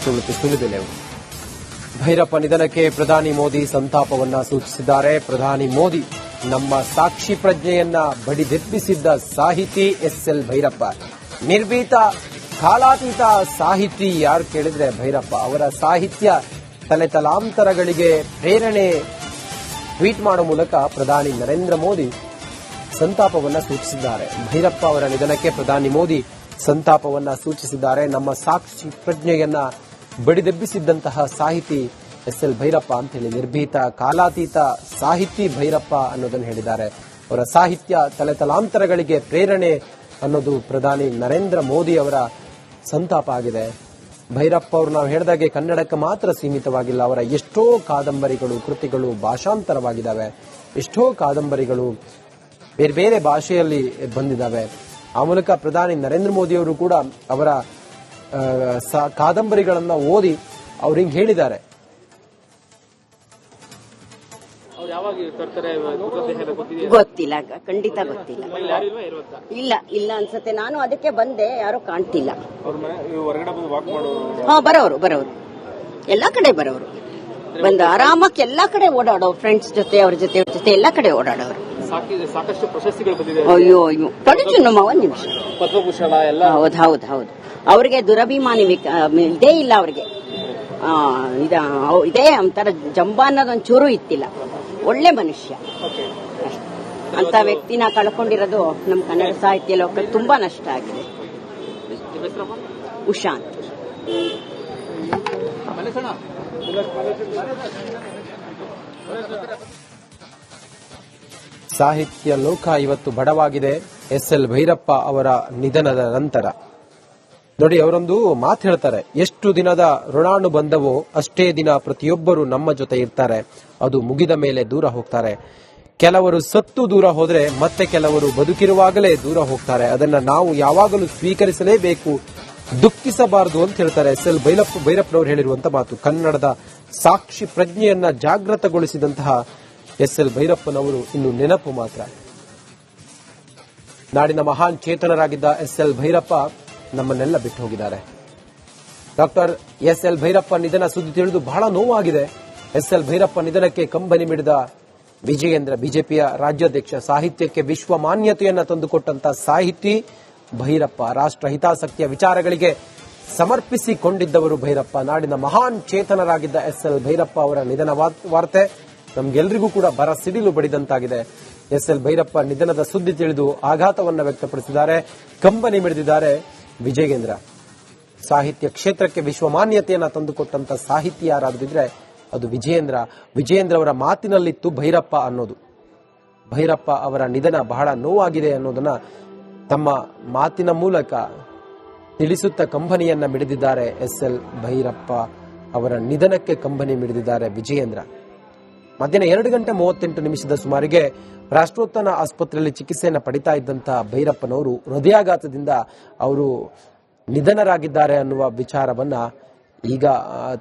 ಸುಳಿದಿಲೆವು. ಭೈರಪ್ಪ ನಿಧನಕ್ಕೆ ಪ್ರಧಾನಿ ಮೋದಿ ಸಂತಾಪವನ್ನ ಸೂಚಿಸಿದ್ದಾರೆ. ಪ್ರಧಾನಿ ಮೋದಿ ನಮ್ಮ ಸಾಕ್ಷಿ ಪ್ರಜ್ಞೆಯನ್ನ ಬಡಿದೆಬ್ಬಿಸಿದ್ದ ಸಾಹಿತಿ ಎಸ್ಎಲ್ ಭೈರಪ್ಪ. ನಿರ್ಭೀತ ಕಾಲಾತೀತ ಸಾಹಿತಿ ಯಾರು ಕೇಳಿದ್ರೆ ಭೈರಪ್ಪ. ಅವರ ಸಾಹಿತ್ಯ ತಲೆತಲಾಂತರಗಳಿಗೆ ಪ್ರೇರಣೆ. ಟ್ವೀಟ್ ಮಾಡುವ ಮೂಲಕ ಪ್ರಧಾನಿ ನರೇಂದ್ರ ಮೋದಿ ಸಂತಾಪವನ್ನ ಸೂಚಿಸಿದ್ದಾರೆ. ಭೈರಪ್ಪ ಅವರ ನಿಧನಕ್ಕೆ ಪ್ರಧಾನಿ ಮೋದಿ ಸಂತಾಪವನ್ನ ಸೂಚಿಸಿದ್ದಾರೆ. ನಮ್ಮ ಸಾಕ್ಷಿ ಪ್ರಜ್ಞೆಯನ್ನ ಬಡಿದೆಬ್ಬಿಸಿದ್ದಂತಹ ಸಾಹಿತಿ ಎಸ್ಎಲ್ ಭೈರಪ್ಪ ಅಂತ ಹೇಳಿ ನಿರ್ಭೀತ ಕಾಲಾತೀತ ಸಾಹಿತಿ ಭೈರಪ್ಪ ಅನ್ನೋದನ್ನು ಹೇಳಿದ್ದಾರೆ. ಅವರ ಸಾಹಿತ್ಯ ತಲೆತಲಾಂತರಗಳಿಗೆ ಪ್ರೇರಣೆ ಅನ್ನೋದು ಪ್ರಧಾನಿ ನರೇಂದ್ರ ಮೋದಿ ಅವರ ಸಂತಾಪ ಆಗಿದೆ. ಭೈರಪ್ಪ ಅವರು ನಾವು ಹೇಳಿದಾಗೆ ಕನ್ನಡಕ್ಕೆ ಮಾತ್ರ ಸೀಮಿತವಾಗಿಲ್ಲ. ಅವರ ಎಷ್ಟೋ ಕಾದಂಬರಿಗಳು ಕೃತಿಗಳು ಭಾಷಾಂತರವಾಗಿದ್ದಾವೆ. ಎಷ್ಟೋ ಕಾದಂಬರಿಗಳು ಬೇರೆ ಬೇರೆ ಭಾಷೆಯಲ್ಲಿ ಬಂದಿದ್ದಾವೆ. ಆ ಮೂಲಕ ಪ್ರಧಾನಿ ನರೇಂದ್ರ ಮೋದಿ ಅವರು ಕೂಡ ಅವರ ಕಾದಂಬರಿಗಳನ್ನ ಓದಿ ಅವ್ರು ಹಿಂಗೆ ಹೇಳಿದ್ದಾರೆ. ಗೊತ್ತಿಲ್ಲ, ಖಂಡಿತ ಗೊತ್ತಿಲ್ಲ. ಇಲ್ಲ ಅನ್ಸತ್ತೆ. ನಾನು ಅದಕ್ಕೆ ಬಂದೆ, ಯಾರು ಕಾಣ್ತಿಲ್ಲ. ಬರೋರು ಎಲ್ಲಾ ಕಡೆ ಬರೋರು, ಬಂದು ಆರಾಮಕ್ಕೆ ಎಲ್ಲಾ ಕಡೆ ಓಡಾಡೋರು, ಫ್ರೆಂಡ್ಸ್ ಜೊತೆ ಅವ್ರ ಜೊತೆ ಎಲ್ಲಾ ಕಡೆ ಓಡಾಡೋರು. ಸಾಕಷ್ಟು ಪ್ರಶಸ್ತಿಗಳು ಬಂದಿದೆ. ಅಯ್ಯೋ ತಡಿಚು ನಮ್ಮ ಒಂದ್ ನಿಮಿಷ. ಪದ್ಮಭೂಷಣ ಎಲ್ಲ. ಹೌದು. ಅವ್ರಿಗೆ ದುರಭಿಮಾನಿ ಇದೇ ಇಲ್ಲ ಅವ್ರಿಗೆ. ಇದೇ ಒಂಥರ ಜಂಬ ಅನ್ನೋದೊಂಚೂರು ಇತ್ತಿಲ್ಲ. ಒಳ್ಳೆ ಮನುಷ್ಯ. ಅಂತ ವ್ಯಕ್ತಿನ ಕಳ್ಕೊಂಡಿರೋದು ನಮ್ಮ ಕನ್ನಡ ಸಾಹಿತ್ಯ ಲೋಕಕ್ಕೆ ತುಂಬಾ ನಷ್ಟ ಆಗಿದೆ. ಉಷಾ ಅಂತ. ಸಾಹಿತ್ಯ ಲೋಕ ಇವತ್ತು ಬಡವಾಗಿದೆ ಎಸ್ಎಲ್ ಭೈರಪ್ಪ ಅವರ ನಿಧನದ ನಂತರ. ನೋಡಿ, ಅವರೊಂದು ಮಾತು ಹೇಳ್ತಾರೆ, ಎಷ್ಟು ದಿನದ ಋಣಾನು ಬಂದವೋ ಅಷ್ಟೇ ದಿನ ಪ್ರತಿಯೊಬ್ಬರು ನಮ್ಮ ಜೊತೆ ಇರ್ತಾರೆ. ಅದು ಮುಗಿದ ಮೇಲೆ ದೂರ ಹೋಗ್ತಾರೆ. ಕೆಲವರು ಸತ್ತು ದೂರ ಹೋದ್ರೆ ಮತ್ತೆ ಕೆಲವರು ಬದುಕಿರುವಾಗಲೇ ದೂರ ಹೋಗ್ತಾರೆ. ಅದನ್ನ ನಾವು ಯಾವಾಗಲೂ ಸ್ವೀಕರಿಸಲೇಬೇಕು, ದುಃಖಿಸಬಾರದು ಅಂತ ಹೇಳ್ತಾರೆ ಎಸ್ಎಲ್ ಭೈರಪ್ಪನವರು ಹೇಳಿರುವಂತಹ ಮಾತು. ಕನ್ನಡದ ಸಾಕ್ಷಿ ಪ್ರಜ್ಞೆಯನ್ನ ಜಾಗೃತಗೊಳಿಸಿದಂತಹ ಎಸ್ಎಲ್ ಭೈರಪ್ಪನವರು ಇನ್ನು ನೆನಪು ಮಾತ್ರ. ನಾಡಿನ ಮಹಾನ್ ಚೇತನರಾಗಿದ್ದ ಎಸ್ಎಲ್ ಭೈರಪ್ಪ ನಮ್ಮನ್ನೆಲ್ಲ ಬಿಟ್ಟು ಹೋಗಿದ್ದಾರೆ. ಡಾಕ್ಟರ್ ಎಸ್ಎಲ್ ಭೈರಪ್ಪ ನಿಧನ ಸುದ್ದಿ ತಿಳಿದು ಬಹಳ ನೋವಾಗಿದೆ. ಎಸ್ಎಲ್ ಭೈರಪ್ಪ ನಿಧನಕ್ಕೆ ಕಂಬನಿ ಮಿಡಿದ ವಿಜಯೇಂದ್ರ, ಬಿಜೆಪಿಯ ರಾಜ್ಯಾಧ್ಯಕ್ಷ, ಸಾಹಿತ್ಯಕ್ಕೆ ವಿಶ್ವ ಮಾನ್ಯತೆಯನ್ನ ತಂದುಕೊಟ್ಟಂತ ಸಾಹಿತಿ ಭೈರಪ್ಪ, ರಾಷ್ಟ್ರ ಹಿತಾಸಕ್ತಿಯ ವಿಚಾರಗಳಿಗೆ ಸಮರ್ಪಿಸಿಕೊಂಡಿದ್ದವರು ಭೈರಪ್ಪ. ನಾಡಿನ ಮಹಾನ್ ಚೇತನರಾಗಿದ್ದ ಎಸ್ಎಲ್ ಭೈರಪ್ಪ ಅವರ ನಿಧನ ವಾರ್ತೆ ನಮ್ಗೆಲ್ರಿಗೂ ಕೂಡ ಬರ ಸಿಡಿಲು ಬಡಿದಂತಾಗಿದೆ. ಎಸ್ಎಲ್ ಭೈರಪ್ಪ ನಿಧನದ ಸುದ್ದಿ ತಿಳಿದು ಆಘಾತವನ್ನ ವ್ಯಕ್ತಪಡಿಸಿದ್ದಾರೆ, ಕಂಬನಿ ಮಿಡಿದಿದ್ದಾರೆ ವಿಜಯೇಂದ್ರ. ಸಾಹಿತ್ಯ ಕ್ಷೇತ್ರಕ್ಕೆ ವಿಶ್ವ ಮಾನ್ಯತೆಯನ್ನ ತಂದುಕೊಟ್ಟಂತ ಸಾಹಿತಿ ಯಾರಾದಿದ್ರೆ ಅದು ವಿಜಯೇಂದ್ರ ಅವರ ಮಾತಿನಲ್ಲಿತ್ತು ಭೈರಪ್ಪ ಅನ್ನೋದು. ಭೈರಪ್ಪ ಅವರ ನಿಧನ ಬಹಳ ನೋವಾಗಿದೆ ಅನ್ನೋದನ್ನ ತಮ್ಮ ಮಾತಿನ ಮೂಲಕ ತಿಳಿಸುತ್ತ ಕಂಬನಿಯನ್ನ ಮಿಡಿದಿದ್ದಾರೆ ಎಸ್ಎಲ್ ಭೈರಪ್ಪ ಅವರ ನಿಧನಕ್ಕೆ ಕಂಬನಿ ಮಿಡಿದಿದ್ದಾರೆ ವಿಜಯೇಂದ್ರ. ಮಧ್ಯಾಹ್ನ 2:38 ಸುಮಾರಿಗೆ ರಾಷ್ಟ್ರೋತ್ಥಾನ ಆಸ್ಪತ್ರೆಯಲ್ಲಿ ಚಿಕಿತ್ಸೆಯನ್ನು ಪಡಿತಾ ಇದ್ದಂತಹ ಭೈರಪ್ಪನವರು ಹೃದಯಾಘಾತದಿಂದ ಅವರು ನಿಧನರಾಗಿದ್ದಾರೆ ಅನ್ನುವ ವಿಚಾರವನ್ನ ಈಗ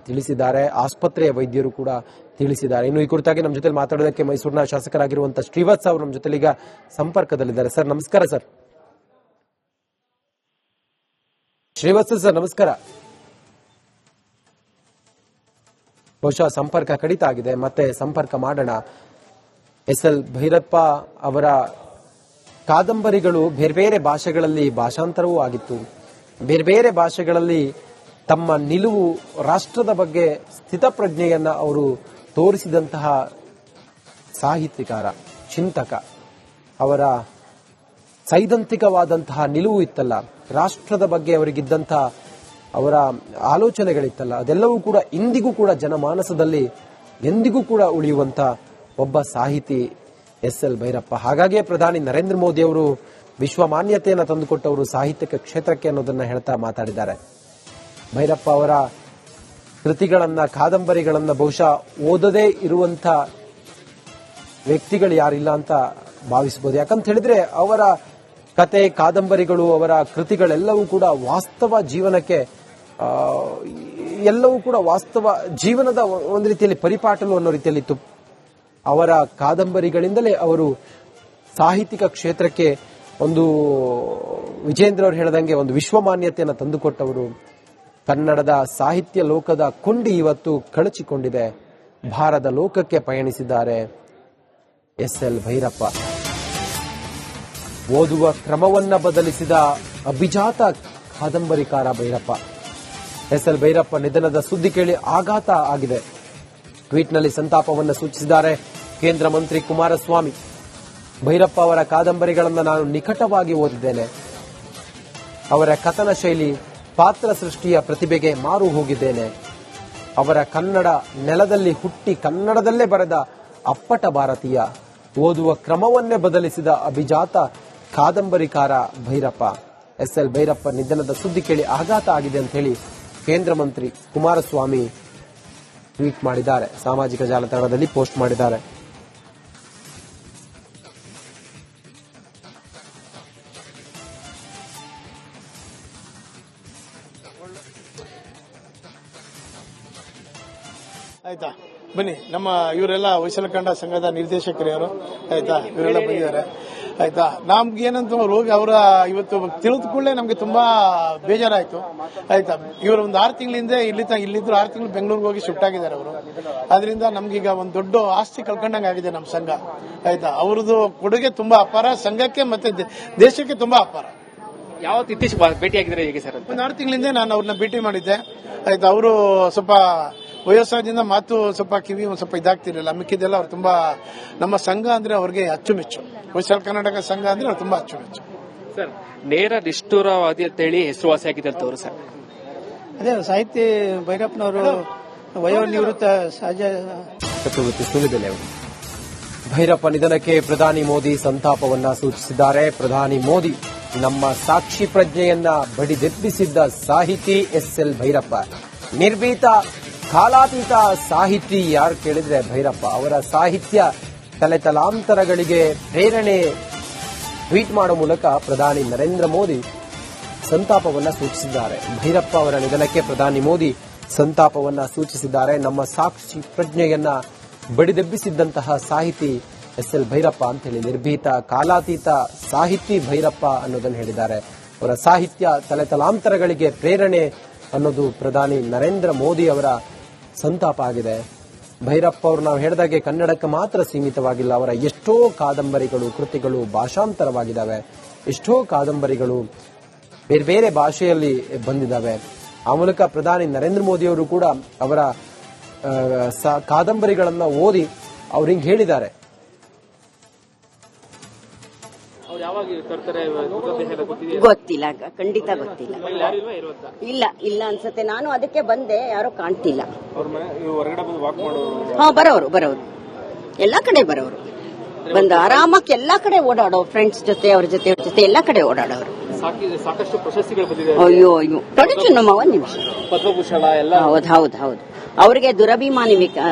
ತಿಳಿಸಿದ್ದಾರೆ. ಆಸ್ಪತ್ರೆಯ ವೈದ್ಯರು ಕೂಡ ತಿಳಿಸಿದ್ದಾರೆ. ಇನ್ನು ಈ ಕುರಿತಾಗಿ ನಮ್ಮ ಜೊತೆ ಮಾತಾಡೋದಕ್ಕೆ ಮೈಸೂರಿನ ಶಾಸಕರಾಗಿರುವಂತಹ ಶ್ರೀವತ್ಸ ಅವರು ನಮ್ಮ ಜೊತೆಲೀಗ ಸಂಪರ್ಕದಲ್ಲಿದ್ದಾರೆ. ಸರ್ ನಮಸ್ಕಾರ. ಸರ್ ಶ್ರೀವತ್ಸ ಸರ್ ನಮಸ್ಕಾರ. ಬಹುಶಃ ಸಂಪರ್ಕ ಕಡಿತ ಆಗಿದೆ, ಮತ್ತೆ ಸಂಪರ್ಕ ಮಾಡೋಣ. ಎಸ್ಎಲ್ ಭೈರಪ್ಪ ಅವರ ಕಾದಂಬರಿಗಳು ಬೇರೆ ಬೇರೆ ಭಾಷೆಗಳಲ್ಲಿ ಭಾಷಾಂತರವೂ ಆಗಿತ್ತು. ಬೇರೆ ಬೇರೆ ಭಾಷೆಗಳಲ್ಲಿ ತಮ್ಮ ನಿಲುವು, ರಾಷ್ಟ್ರದ ಬಗ್ಗೆ ಸ್ಥಿತಪ್ರಜ್ಞೆಯನ್ನ ಅವರು ತೋರಿಸಿದಂತಹ ಸಾಹಿತ್ಯಕಾರ, ಚಿಂತಕ. ಅವರ ಸೈದ್ಧಾಂತಿಕವಾದಂತಹ ನಿಲುವು ಇತ್ತಲ್ಲ, ರಾಷ್ಟ್ರದ ಬಗ್ಗೆ ಅವರಿಗಿದ್ದಂತಹ ಅವರ ಆಲೋಚನೆಗಳಿತ್ತಲ್ಲ, ಅದೆಲ್ಲವೂ ಕೂಡ ಇಂದಿಗೂ ಕೂಡ ಜನಮಾನಸದಲ್ಲಿ ಎಂದಿಗೂ ಕೂಡ ಉಳಿಯುವಂತ ಒಬ್ಬ ಸಾಹಿತಿ ಎಸ್ಎಲ್ ಭೈರಪ್ಪ. ಹಾಗಾಗಿಯೇ ಪ್ರಧಾನಿ ನರೇಂದ್ರ ಮೋದಿ ಅವರು ವಿಶ್ವ ಮಾನ್ಯತೆಯನ್ನು ತಂದುಕೊಟ್ಟವರು ಸಾಹಿತ್ಯಕ ಕ್ಷೇತ್ರಕ್ಕೆ ಅನ್ನೋದನ್ನ ಹೇಳ್ತಾ ಮಾತಾಡಿದ್ದಾರೆ. ಭೈರಪ್ಪ ಅವರ ಕೃತಿಗಳನ್ನ, ಕಾದಂಬರಿಗಳನ್ನ ಬಹುಶಃ ಓದದೇ ಇರುವಂತ ವ್ಯಕ್ತಿಗಳು ಯಾರಿಲ್ಲ ಅಂತ ಭಾವಿಸಬಹುದು. ಯಾಕಂತ ಹೇಳಿದ್ರೆ ಅವರ ಕತೆ, ಕಾದಂಬರಿಗಳು, ಅವರ ಕೃತಿಗಳೆಲ್ಲವೂ ಕೂಡ ವಾಸ್ತವ ಜೀವನಕ್ಕೆ, ಎಲ್ಲವೂ ಕೂಡ ವಾಸ್ತವ ಜೀವನದ ಒಂದು ರೀತಿಯಲ್ಲಿ ಪರಿಪಾಟಲು ಅನ್ನೋ ರೀತಿಯಲ್ಲಿತ್ತು. ಅವರ ಕಾದಂಬರಿಗಳಿಂದಲೇ ಅವರು ಸಾಹಿತ್ಯಿಕ ಕ್ಷೇತ್ರಕ್ಕೆ ಒಂದು ವಿಜಯೇಂದ್ರ ಅವರು ಹೇಳಿದಂಗೆ ಒಂದು ವಿಶ್ವ ಮಾನ್ಯತೆಯನ್ನು ತಂದುಕೊಟ್ಟವರು. ಕನ್ನಡದ ಸಾಹಿತ್ಯ ಲೋಕದ ಕೊಂಡಿ ಇವತ್ತು ಕಳಚಿಕೊಂಡಿದೆ. ಭಾರತ ಲೋಕಕ್ಕೆ ಪಯಣಿಸಿದ್ದಾರೆ ಎಸ್.ಎಲ್. ಭೈರಪ್ಪ. ಓದುವ ಕ್ರಮವನ್ನ ಬದಲಿಸಿದ ಅಭಿಜಾತ ಕಾದಂಬರಿಕಾರ ಭೈರಪ್ಪ. ಎಸ್.ಎಲ್. ಭೈರಪ್ಪ ನಿಧನದ ಸುದ್ದಿ ಕೇಳಿ ಆಘಾತ ಆಗಿದೆ. ಟ್ವೀಟ್ನಲ್ಲಿ ಸಂತಾಪವನ್ನು ಸೂಚಿಸಿದ್ದಾರೆ ಕೇಂದ್ರ ಮಂತ್ರಿ ಕುಮಾರಸ್ವಾಮಿ. ಭೈರಪ್ಪ ಅವರ ಕಾದಂಬರಿಗಳನ್ನು ನಾನು ನಿಕಟವಾಗಿ ಓದಿದ್ದೇನೆ. ಅವರ ಕಥನ ಶೈಲಿ, ಪಾತ್ರ ಸೃಷ್ಟಿಯ ಪ್ರತಿಭೆಗೆ ಮಾರು ಹೋಗಿದ್ದೇನೆ. ಅವರ ಕನ್ನಡ ನೆಲದಲ್ಲಿ ಹುಟ್ಟಿ ಕನ್ನಡದಲ್ಲೇ ಬರೆದ ಅಪ್ಪಟ ಭಾರತೀಯ, ಓದುವ ಕ್ರಮವನ್ನೇ ಬದಲಿಸಿದ ಅಭಿಜಾತ ಕಾದಂಬರಿಕಾರ ಭೈರಪ್ಪ. ಎಸ್.ಎಲ್. ಭೈರಪ್ಪ ನಿಧನದ ಸುದ್ದಿ ಕೇಳಿ ಆಘಾತ ಆಗಿದೆ ಅಂತ ಹೇಳಿ ಕೇಂದ್ರ ಮಂತ್ರಿ ಕುಮಾರಸ್ವಾಮಿ ಟ್ವೀಟ್ ಮಾಡಿದ್ದಾರೆ, ಸಾಮಾಜಿಕ ಜಾಲತಾಣದಲ್ಲಿ ಪೋಸ್ಟ್ ಮಾಡಿದ್ದಾರೆ. ಆಯ್ತಾ, ಬನ್ನಿ. ನಮ್ಮ ಇವರೆಲ್ಲ ಹೊಯ್ಸಳಕಂಡ ಸಂಘದ ನಿರ್ದೇಶಕರು ಆಯ್ತಾ, ಇವರೆಲ್ಲ ಬಂದಿದ್ದಾರೆ. ಆಯ್ತಾ, ನಮ್ಗೆ ಏನಂತ ಹೋಗಿ ಅವರ ಇವತ್ತು ತಿಳಿದ ಕೂಡಲೇ ನಮ್ಗೆ ತುಂಬಾ ಬೇಜಾರಾಯ್ತು. ಆಯ್ತಾ, ಇವರು ಒಂದು 6 ತಿಂಗಳಿಂದ ಇಲ್ಲಿದ್ರು 6 ತಿಂಗಳು ಬೆಂಗಳೂರಿಗೆ ಹೋಗಿ ಶಿಫ್ಟ್ ಆಗಿದ್ದಾರೆ ಅವರು. ಅದರಿಂದ ನಮ್ಗೀಗ ಒಂದು ದೊಡ್ಡ ಆಸ್ತಿ ಕಳ್ಕೊಂಡಂಗೆ ಆಗಿದೆ ನಮ್ಮ ಸಂಘ. ಆಯ್ತಾ, ಅವ್ರದ್ದು ಕೊಡುಗೆ ತುಂಬಾ ಅಪಾರ, ಸಂಘಕ್ಕೆ ಮತ್ತೆ ದೇಶಕ್ಕೆ ತುಂಬಾ ಅಪಾರ. ಯಾವತ್ತು ಇತ್ತೀಚೆಗೆ ಭೇಟಿಯಾಗಿದ್ರೆ ಹೇಗೆ ಸರ್? ಒಂದು 6 ತಿಂಗಳಿಂದ ನಾನು ಅವ್ರನ್ನ ಭೇಟಿ ಮಾಡಿದ್ದೆ. ಆಯ್ತಾ, ಅವರು ಸ್ವಲ್ಪ ವಯಸ್ಸಾದಿಂದ ಮಾತು ಸ್ವಲ್ಪ ಕಿವಿ ಒಂದು ಸ್ವಲ್ಪ ಇದಾಗ್ತಿರ್ಲಿಲ್ಲ. ಮಿಕ್ಕಿದೆಲ್ಲ ಅವ್ರು ತುಂಬಾ, ನಮ್ಮ ಸಂಘ ಅಂದ್ರೆ ಅವ್ರಿಗೆ ಅಚ್ಚುಮೆಚ್ಚು. ಹೊಯ್ಸಳ ಕರ್ನಾಟಕ ಸಂಘ ಅಂದ್ರೆ ಅವ್ರು ತುಂಬಾ ಅಚ್ಚುಮೆಚ್ಚು. ಸರ್, ನೇರ ನಿಷ್ಠುರವಾದಿ ಅಂತ ಹೇಳಿ ಹೆಸರುವಾಸಿಯಾಗಿದ್ದಂತವ್ರು ಸರ್. ಅದೇ ಸಾಹಿತ್ಯ ಭೈರಪ್ಪನವರು ವಯೋನಿವೃತ್ತ ಸಹಜ ಚತುರ್ವರ್ತಿ ಸುಲಿಬೆಲೆ ಅವರು. ಭೈರಪ್ಪ ನಿಧನಕ್ಕೆ ಪ್ರಧಾನಿ ಮೋದಿ ಸಂತಾಪವನ್ನ ಸೂಚಿಸಿದ್ದಾರೆ. ಪ್ರಧಾನಿ ಮೋದಿ ನಮ್ಮ ಸಾಕ್ಷಿ ಪ್ರಜ್ಞೆಯನ್ನ ಬಡಿದೆಬ್ಬಿಸಿದ್ದ ಸಾಹಿತಿ ಎಸ್.ಎಲ್. ಭೈರಪ್ಪ. ನಿರ್ಭೀತ ಕಾಲಾತೀತ ಸಾಹಿತಿ ಯಾರು ಕೇಳಿದ್ರೆ ಭೈರಪ್ಪ. ಅವರ ಸಾಹಿತ್ಯ ತಲೆತಲಾಂತರಗಳಿಗೆ ಪ್ರೇರಣೆ. ಟ್ವೀಟ್ ಮಾಡುವ ಮೂಲಕ ಪ್ರಧಾನಿ ನರೇಂದ್ರ ಮೋದಿ ಸಂತಾಪವನ್ನ ಸೂಚಿಸಿದ್ದಾರೆ. ಭೈರಪ್ಪ ಅವರ ನಿಧನಕ್ಕೆ ಪ್ರಧಾನಿ ಮೋದಿ ಸಂತಾಪವನ್ನ ಸೂಚಿಸಿದ್ದಾರೆ. ನಮ್ಮ ಸಾಕ್ಷಿ ಪ್ರಜ್ಞೆಯನ್ನ ಬಡಿದೆಬ್ಬಿಸಿದ್ದಂತಹ ಸಾಹಿತಿ ಎಸ್.ಎಲ್. ಭೈರಪ್ಪ ಅಂತ ಹೇಳಿ, ನಿರ್ಭೀತ ಕಾಲಾತೀತ ಸಾಹಿತಿ ಭೈರಪ್ಪ ಅನ್ನೋದನ್ನು ಹೇಳಿದ್ದಾರೆ. ಅವರ ಸಾಹಿತ್ಯ ತಲೆತಲಾಂತರಗಳಿಗೆ ಪ್ರೇರಣೆ ಅನ್ನೋದು ಪ್ರಧಾನಿ ನರೇಂದ್ರ ಮೋದಿ ಅವರ ಸಂತಾಪ ಆಗಿದೆ. ಭೈರಪ್ಪ ಅವರು ನಾವು ಹೇಳಿದಾಗೆ ಕನ್ನಡಕ್ಕೆ ಮಾತ್ರ ಸೀಮಿತವಾಗಿಲ್ಲ. ಅವರ ಎಷ್ಟೋ ಕಾದಂಬರಿಗಳು, ಕೃತಿಗಳು ಭಾಷಾಂತರವಾಗಿದ್ದಾವೆ. ಎಷ್ಟೋ ಕಾದಂಬರಿಗಳು ಬೇರೆ ಬೇರೆ ಭಾಷೆಯಲ್ಲಿ ಬಂದಿದ್ದಾವೆ. ಆ ಮೂಲಕ ಪ್ರಧಾನಿ ನರೇಂದ್ರ ಮೋದಿ ಅವರು ಕೂಡ ಅವರ ಕಾದಂಬರಿಗಳನ್ನ ಓದಿ ಅವ್ರು ಹಿಂಗೆ ಹೇಳಿದ್ದಾರೆ. ಗೊತ್ತಿಲ್ಲ, ಖಂಡಿತ ಗೊತ್ತಿಲ್ಲ. ಇಲ್ಲ ಅನ್ಸುತ್ತೆ. ನಾನು ಅದಕ್ಕೆ ಬಂದೆ, ಯಾರು ಕಾಣ್ತಿಲ್ಲ. ಹಾ, ಬರೋರು ಎಲ್ಲಾ ಕಡೆ ಬರೋರು. ಬಂದು ಆರಾಮಕ್ಕೆ ಎಲ್ಲಾ ಕಡೆ ಓಡಾಡೋ, ಫ್ರೆಂಡ್ಸ್ ಜೊತೆ ಅವ್ರ ಜೊತೆ ಎಲ್ಲಾ ಕಡೆ ಓಡಾಡೋರು. ಸಾಕಷ್ಟು ಪ್ರಶಸ್ತಿಗಳು ಬಂದಿದೆ. ಅಯ್ಯೋ ತಡಚು ನಮ್ಮ ಒಂದ್ ನಿಮಿಷ. ಪದ್ಮಭೂಷಣ ಎಲ್ಲ. ಹೌದು. ಅವ್ರಿಗೆ ದುರಭಿಮಾನಿ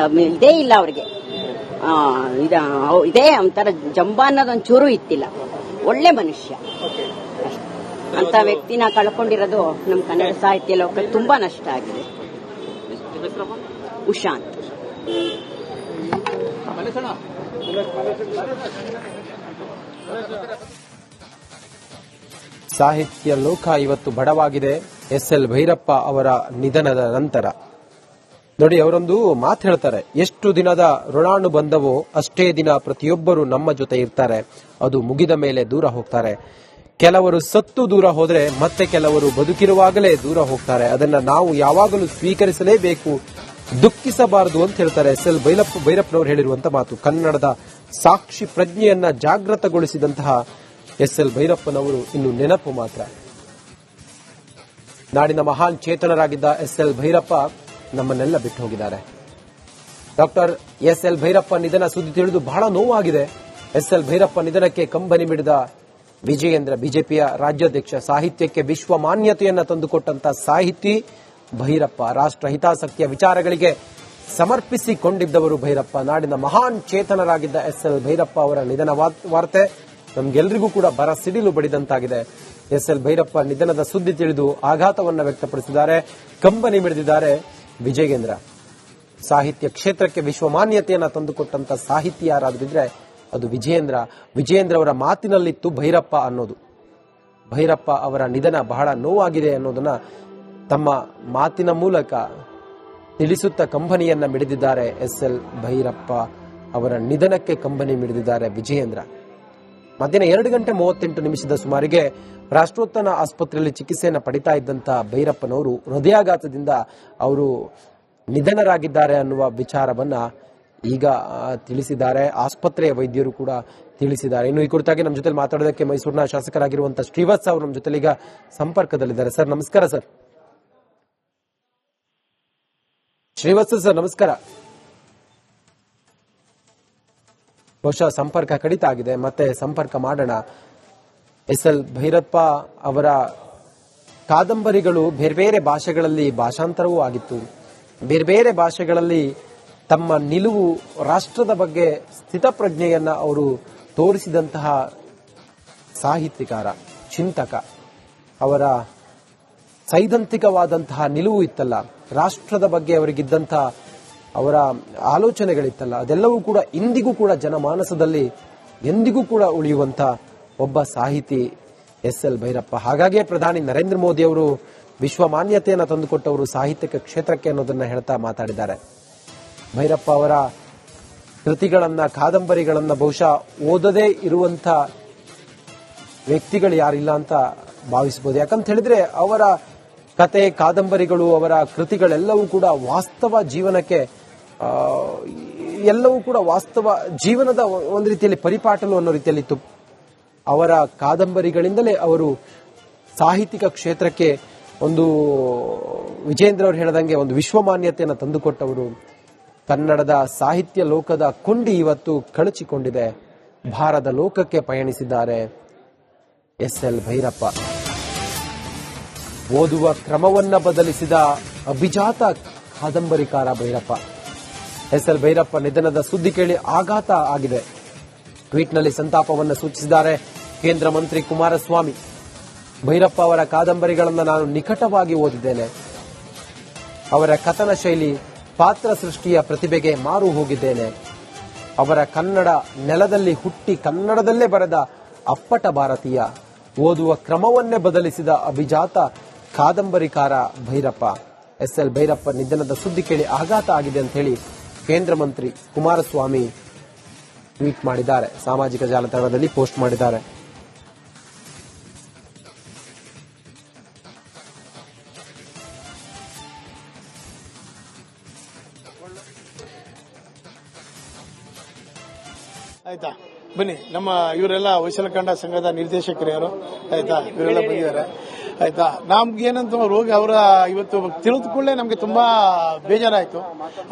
ಇದೇ ಇಲ್ಲ ಅವ್ರಿಗೆ. ಇದೇ ಒಂಥರ ಜಂಬ ಅನ್ನೋದೊಂಚೂರು ಇತ್ತಿಲ್ಲ. ಒಳ್ಳೆ ಮನುಷ್ಯ. ಅಂತ ವ್ಯಕ್ತಿನ ಕಳ್ಕೊಂಡಿರೋದು ನಮ್ಮ ಕನ್ನಡ ಸಾಹಿತ್ಯ ಲೋಕ ತುಂಬಾ ನಷ್ಟ ಆಗಿದೆ. ಉಷಾ ಅಂತ. ಸಾಹಿತ್ಯ ಲೋಕ ಇವತ್ತು ಬಡವಾಗಿದೆ ಎಸ್.ಎಲ್. ಭೈರಪ್ಪ ಅವರ ನಿಧನದ ನಂತರ. ನೋಡಿ, ಅವರೊಂದು ಮಾತು ಹೇಳ್ತಾರೆ, ಎಷ್ಟು ದಿನದ ಋಣಾನು ಬಂದವೋ ಅಷ್ಟೇ ದಿನ ಪ್ರತಿಯೊಬ್ಬರು ನಮ್ಮ ಜೊತೆ ಇರ್ತಾರೆ. ಅದು ಮುಗಿದ ಮೇಲೆ ದೂರ ಹೋಗ್ತಾರೆ. ಕೆಲವರು ಸತ್ತು ದೂರ ಹೋದ್ರೆ ಮತ್ತೆ ಕೆಲವರು ಬದುಕಿರುವಾಗಲೇ ದೂರ ಹೋಗ್ತಾರೆ. ಅದನ್ನ ನಾವು ಯಾವಾಗಲೂ ಸ್ವೀಕರಿಸಲೇಬೇಕು, ದುಃಖಿಸಬಾರದು ಅಂತ ಹೇಳ್ತಾರೆ ಎಸ್.ಎಲ್. ಭೈರಪ್ಪನವರು ಹೇಳಿರುವಂತಹ ಮಾತು. ಕನ್ನಡದ ಸಾಕ್ಷಿ ಪ್ರಜ್ಞೆಯನ್ನ ಜಾಗೃತಗೊಳಿಸಿದಂತಹ ಎಸ್.ಎಲ್. ಭೈರಪ್ಪನವರು ಇನ್ನು ನೆನಪು ಮಾತ್ರ. ನಾಡಿನ ಮಹಾನ್ ಚೇತನರಾಗಿದ್ದ ಎಸ್.ಎಲ್. ಭೈರಪ್ಪ ನಮ್ಮನ್ನೆಲ್ಲ ಬಿಟ್ಟು ಹೋಗಿದ್ದಾರೆ. Doctor SL. ಭೈರಪ್ಪ ನಿಧನ ಸುದ್ದಿ ತಿಳಿದು ಬಹಳ ನೋವಾಗಿದೆ. ಎಸ್.ಎಲ್. ಭೈರಪ್ಪ ನಿಧನಕ್ಕೆ ಕಂಬನಿ ಮಿಡಿದ ವಿಜಯೇಂದ್ರ, ಬಿಜೆಪಿಯ ರಾಜ್ಯಾಧ್ಯಕ್ಷ, ಸಾಹಿತ್ಯಕ್ಕೆ ವಿಶ್ವ ಮಾನ್ಯತೆಯನ್ನ ತಂದುಕೊಟ್ಟಂತ ಸಾಹಿತಿ ಭೈರಪ್ಪ. ರಾಷ್ಟ್ರ ಹಿತಾಸಕ್ತಿಯ ವಿಚಾರಗಳಿಗೆ ಸಮರ್ಪಿಸಿಕೊಂಡಿದ್ದವರು ಭೈರಪ್ಪ. ನಾಡಿನ ಮಹಾನ್ ಚೇತನರಾಗಿದ್ದ ಎಸ್.ಎಲ್. ಭೈರಪ್ಪ ಅವರ ನಿಧನ ವಾರ್ತೆ ನಮ್ಗೆಲ್ಲರಿಗೂ ಕೂಡ ಬರ ಸಿಡಿಲು ಬಡಿದಂತಾಗಿದೆ. ಎಸ್.ಎಲ್. ಭೈರಪ್ಪ ನಿಧನದ ಸುದ್ದಿ ತಿಳಿದು ಆಘಾತವನ್ನ ವ್ಯಕ್ತಪಡಿಸಿದ್ದಾರೆ. ಕಂಬನಿ ಮಿಡಿದಿದ್ದಾರೆ ವಿಜಯೇಂದ್ರ. ಸಾಹಿತ್ಯ ಕ್ಷೇತ್ರಕ್ಕೆ ವಿಶ್ವ ಮಾನ್ಯತೆಯನ್ನ ತಂದುಕೊಟ್ಟಂತ ಸಾಹಿತಿ ಯಾರಾದ್ರಿದ್ರೆ ಅದು ವಿಜಯೇಂದ್ರ ಅವರ ಮಾತಿನಲ್ಲಿತ್ತು ಭೈರಪ್ಪ ಅನ್ನೋದು. ಭೈರಪ್ಪ ಅವರ ನಿಧನ ಬಹಳ ನೋವಾಗಿದೆ ಅನ್ನೋದನ್ನ ತಮ್ಮ ಮಾತಿನ ಮೂಲಕ ತಿಳಿಸುತ್ತಾ ಕಂಬನಿಯನ್ನ ಮಿಡಿದಿದ್ದಾರೆ. SL ಭೈರಪ್ಪ ಅವರ ನಿಧನಕ್ಕೆ ಕಂಬನಿ ಮಿಡಿದಿದ್ದಾರೆ ವಿಜಯೇಂದ್ರ. ಮಧ್ಯಾಹ್ನ 2:38 ಸುಮಾರಿಗೆ ರಾಷ್ಟ್ರೋತ್ಥಾನ ಆಸ್ಪತ್ರೆಯಲ್ಲಿ ಚಿಕಿತ್ಸೆಯನ್ನು ಪಡಿತಾ ಇದ್ದಂತ ಭೈರಪ್ಪನವರು ಹೃದಯಾಘಾತದಿಂದ ಅವರು ನಿಧನರಾಗಿದ್ದಾರೆ ಅನ್ನುವ ವಿಚಾರವನ್ನ ಈಗ ತಿಳಿಸಿದ್ದಾರೆ. ಆಸ್ಪತ್ರೆಯ ವೈದ್ಯರು ಕೂಡ ತಿಳಿಸಿದ್ದಾರೆ. ಇನ್ನು ಈ ಕುರಿತಾಗಿ ನಮ್ಮ ಜೊತೆ ಮಾತಾಡೋದಕ್ಕೆ ಮೈಸೂರಿನ ಶಾಸಕರಾಗಿರುವಂತಹ ಶ್ರೀವತ್ಸ ಅವರು ನಮ್ಮ ಜೊತೆ ಈಗ ಸಂಪರ್ಕದಲ್ಲಿದ್ದಾರೆ. ಸರ್ ನಮಸ್ಕಾರ. ಸರ್ ಶ್ರೀವತ್ಸ ಸರ್ ನಮಸ್ಕಾರ. ಬಹುಶಃ ಸಂಪರ್ಕ ಕಡಿತ ಆಗಿದೆ, ಮತ್ತೆ ಸಂಪರ್ಕ ಮಾಡೋಣ. SL ಭೈರಪ್ಪ ಅವರ ಕಾದಂಬರಿಗಳು ಬೇರೆ ಬೇರೆ ಭಾಷೆಗಳಲ್ಲಿ ಭಾಷಾಂತರವೂ ಆಗಿತ್ತು. ಬೇರೆ ಬೇರೆ ಭಾಷೆಗಳಲ್ಲಿ ತಮ್ಮ ನಿಲುವು, ರಾಷ್ಟ್ರದ ಬಗ್ಗೆ ಸ್ಥಿತಪ್ರಜ್ಞೆಯನ್ನ ಅವರು ತೋರಿಸಿದಂತಹ ಸಾಹಿತ್ಯಕಾರ, ಚಿಂತಕ. ಅವರ ಸೈದ್ಧಾಂತಿಕವಾದಂತಹ ನಿಲುವು ಇತ್ತಲ್ಲ, ರಾಷ್ಟ್ರದ ಬಗ್ಗೆ ಅವರಿಗಿದ್ದಂತಹ ಅವರ ಆಲೋಚನೆಗಳಿತ್ತಲ್ಲ, ಅದೆಲ್ಲವೂ ಕೂಡ ಇಂದಿಗೂ ಕೂಡ ಜನಮಾನಸದಲ್ಲಿ ಎಂದಿಗೂ ಕೂಡ ಉಳಿಯುವಂತ ಒಬ್ಬ ಸಾಹಿತಿ SL ಭೈರಪ್ಪ. ಹಾಗಾಗಿಯೇ ಪ್ರಧಾನಿ ನರೇಂದ್ರ ಮೋದಿ ಅವರು ವಿಶ್ವ ಮಾನ್ಯತೆಯನ್ನು ತಂದುಕೊಟ್ಟವರು ಸಾಹಿತ್ಯಿಕ ಕ್ಷೇತ್ರಕ್ಕೆ ಅನ್ನೋದನ್ನ ಹೇಳ್ತಾ ಮಾತಾಡಿದ್ದಾರೆ. ಭೈರಪ್ಪ ಅವರ ಕೃತಿಗಳನ್ನ, ಕಾದಂಬರಿಗಳನ್ನ ಬಹುಶಃ ಓದದೇ ಇರುವಂತ ವ್ಯಕ್ತಿಗಳು ಯಾರಿಲ್ಲ ಅಂತ ಭಾವಿಸಬಹುದು. ಯಾಕಂತ ಹೇಳಿದ್ರೆ ಅವರ ಕತೆ, ಕಾದಂಬರಿಗಳು, ಅವರ ಕೃತಿಗಳೆಲ್ಲವೂ ಕೂಡ ವಾಸ್ತವ ಜೀವನಕ್ಕೆ, ಎಲ್ಲವೂ ಕೂಡ ವಾಸ್ತವ ಜೀವನದ ಒಂದು ರೀತಿಯಲ್ಲಿ ಪರಿಪಾಟಲು ಅನ್ನೋ ರೀತಿಯಲ್ಲಿತ್ತು. ಅವರ ಕಾದಂಬರಿಗಳಿಂದಲೇ ಅವರು ಸಾಹಿತ್ಯಿಕ ಕ್ಷೇತ್ರಕ್ಕೆ ಒಂದು, ವಿಜೇಂದ್ರ ಅವರು ಹೇಳದಂಗೆ, ಒಂದು ವಿಶ್ವಮಾನ್ಯತೆಯನ್ನು ತಂದುಕೊಟ್ಟವರು. ಕನ್ನಡದ ಸಾಹಿತ್ಯ ಲೋಕದ ಕೊಂಡಿ ಇವತ್ತು ಕಳಚಿಕೊಂಡಿದೆ. ಭಾರತ ಲೋಕಕ್ಕೆ ಪಯಣಿಸಿದ್ದಾರೆ SL ಭೈರಪ್ಪ. ಓದುವ ಕ್ರಮವನ್ನ ಬದಲಿಸಿದ ಅಭಿಜಾತ ಕಾದಂಬರಿಕಾರ ಭೈರಪ್ಪ. SL ಭೈರಪ್ಪ ನಿಧನದ ಸುದ್ದಿ ಕೇಳಿ ಆಘಾತ ಆಗಿದೆ. ಟ್ವೀಟ್ನಲ್ಲಿ ಸಂತಾಪವನ್ನು ಸೂಚಿಸಿದ್ದಾರೆ ಕೇಂದ್ರ ಮಂತ್ರಿ ಕುಮಾರಸ್ವಾಮಿ. ಭೈರಪ್ಪ ಅವರ ಕಾದಂಬರಿಗಳನ್ನು ನಾನು ನಿಕಟವಾಗಿ ಓದಿದ್ದೇನೆ. ಅವರ ಕಥನ ಶೈಲಿ, ಪಾತ್ರ ಸೃಷ್ಟಿಯ ಪ್ರತಿಭೆಗೆ ಮಾರು ಹೋಗಿದ್ದೇನೆ. ಅವರ ಕನ್ನಡ ನೆಲದಲ್ಲಿ ಹುಟ್ಟಿ ಕನ್ನಡದಲ್ಲೇ ಬರೆದ ಅಪ್ಪಟ ಭಾರತೀಯ, ಓದುವ ಕ್ರಮವನ್ನೇ ಬದಲಿಸಿದ ಅಭಿಜಾತ ಕಾದಂಬರಿಕಾರ ಭೈರಪ್ಪ. SL ಭೈರಪ್ಪ ನಿಧನದ ಸುದ್ದಿ ಕೇಳಿ ಆಘಾತ ಆಗಿದೆ ಅಂತ ಹೇಳಿ ಕೇಂದ್ರ ಮಂತ್ರಿ ಕುಮಾರಸ್ವಾಮಿ ಟ್ವೀಟ್ ಮಾಡಿದ್ದಾರೆ, ಸಾಮಾಜಿಕ ಜಾಲತಾಣದಲ್ಲಿ ಪೋಸ್ಟ್ ಮಾಡಿದ್ದಾರೆ. ಆಯ್ತಾ, ಬನ್ನಿ. ನಮ್ಮ ಇವರೆಲ್ಲ ಹೊಯ್ಸಳಕಂಡ ಸಂಘದ ನಿರ್ದೇಶಕರು, ಆಯ್ತಾ, ಇವರೆಲ್ಲ ಬಂದಿದ್ದಾರೆ. ಆಯ್ತಾ, ನಮ್ಗೇನಂತ ರೋಗಿ ಅವರ ಇವತ್ತು ತಿಳಿದುಕೊಳ್ಳೆ ನಮ್ಗೆ ತುಂಬಾ ಬೇಜಾರಾಯ್ತು.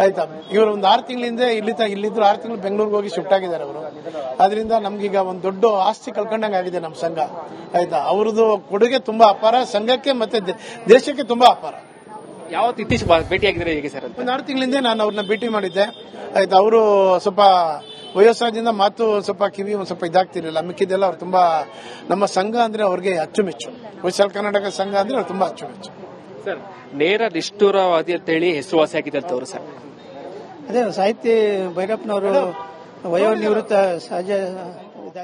ಆಯ್ತಾ, ಇವರು ಒಂದು 6 ತಿಂಗಳಿಂದ ಇಲ್ಲಿದ್ರು 6 ತಿಂಗಳು ಬೆಂಗಳೂರಿಗೆ ಹೋಗಿ ಶಿಫ್ಟ್ ಆಗಿದ್ದಾರೆ ಅವರು. ಅದರಿಂದ ನಮ್ಗೀಗ ಒಂದು ದೊಡ್ಡ ಆಸ್ತಿ ಕಳ್ಕೊಂಡಂಗೆ ಆಗಿದೆ ನಮ್ಮ ಸಂಘ. ಆಯ್ತಾ, ಅವ್ರದ್ದು ಕೊಡುಗೆ ತುಂಬಾ ಅಪಾರ, ಸಂಘಕ್ಕೆ ಮತ್ತೆ ದೇಶಕ್ಕೆ ತುಂಬಾ ಅಪಾರ. ಯಾವತ್ತು ಇತ್ತೀಚೆಗೆ ಭೇಟಿಯಾಗಿದ್ರೆ ಹೇಗೆ ಸರ್? ಒಂದು 6 ತಿಂಗಳಿಂದ ನಾನು ಅವ್ರನ್ನ ಭೇಟಿ ಮಾಡಿದ್ದೆ. ಆಯ್ತಾ, ಅವರು ಸ್ವಲ್ಪ ವಯಸ್ಸಾದ್ರಿಂದ ಮಾತು ಸ್ವಲ್ಪ ಕಿವಿ ಒಂದು ಸ್ವಲ್ಪ ಇದಾಗ್ತಿರ್ಲಿಲ್ಲ. ಮಿಕ್ಕಿದ್ದೆಲ್ಲ ಅವ್ರು ತುಂಬಾ, ನಮ್ಮ ಸಂಘ ಅಂದ್ರೆ ಅವ್ರಿಗೆ ಅಚ್ಚುಮೆಚ್ಚು. ಹೊಯ್ಸಳ ಕರ್ನಾಟಕ ಸಂಘ ಅಂದ್ರೆ ಅವ್ರು ತುಂಬಾ ಅಚ್ಚುಮೆಚ್ಚು. ಸರ್, ನೇರ ನಿಷ್ಠುರವಾದಿ ಅಂತ ಹೇಳಿ ಹೆಸರುವಾಸಿಯಾಗಿದೆ ಅಂತ ಅವರು ಸರ್. ಅದೇ ಸಾಹಿತಿ ಭೈರಪ್ಪನವರು ವಯೋನಿವೃತ್ತ ಸಹಜ